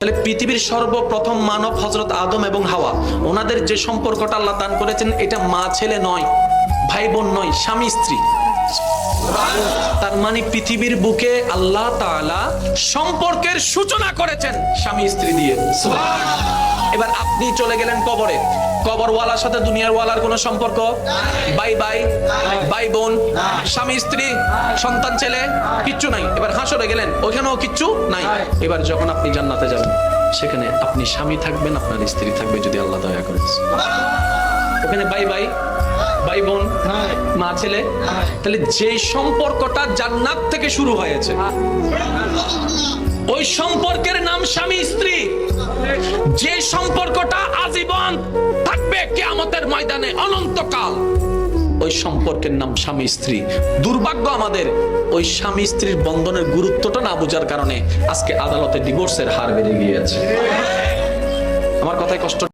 তাহলে পৃথিবীর সর্বপ্রথম মানব হযরত আদম এবং হাওয়া, ওনাদের যে সম্পর্কটা আল্লাহ দান করেছেন, এটা মা ছেলে নয়, ভাই বোন নয়, স্বামী স্ত্রী। তার মানে পৃথিবীর বুকে আল্লাহ তাআলা সম্পর্কের সূচনা করেছেন স্বামী স্ত্রী দিয়ে। এবার আপনি চলে গেলেন কবরে, কবরওয়ালার সাথে দুনিয়ার ওয়ালার কোনো সম্পর্ক? ভাই ভাই, ভাই বোন, স্বামী স্ত্রী, সন্তান ছেলে, কিচ্ছু নাই। এবার হাসরে গেলেন, ওখানেও কিচ্ছু নাই। এবার যখন আপনি জান্নাতে যাবেন, সেখানে আপনি স্বামী থাকবেন, আপনার স্ত্রী থাকবে যদি আল্লাহ দয়া করে। ওখানে ভাই ভাই, ভাই বোন, মা ছেলে। তাহলে যে সম্পর্কটা জান্নাত থেকে শুরু হয়েছে, ওই সম্পর্কের নাম স্বামী স্ত্রী। যে সম্পর্কটা আজীবন থাকবে কিয়ামতের ময়দানে অনন্তকাল, ওই সম্পর্কের নাম স্বামী স্ত্রী। দুর্ভাগ্য আমাদের, ওই স্বামী স্ত্রীর বন্ধনের গুরুত্বটা না বোঝার কারণে আজকে আদালতে ডিভোর্সের হার বেড়ে গিয়েছে। আমার কথায় কষ্ট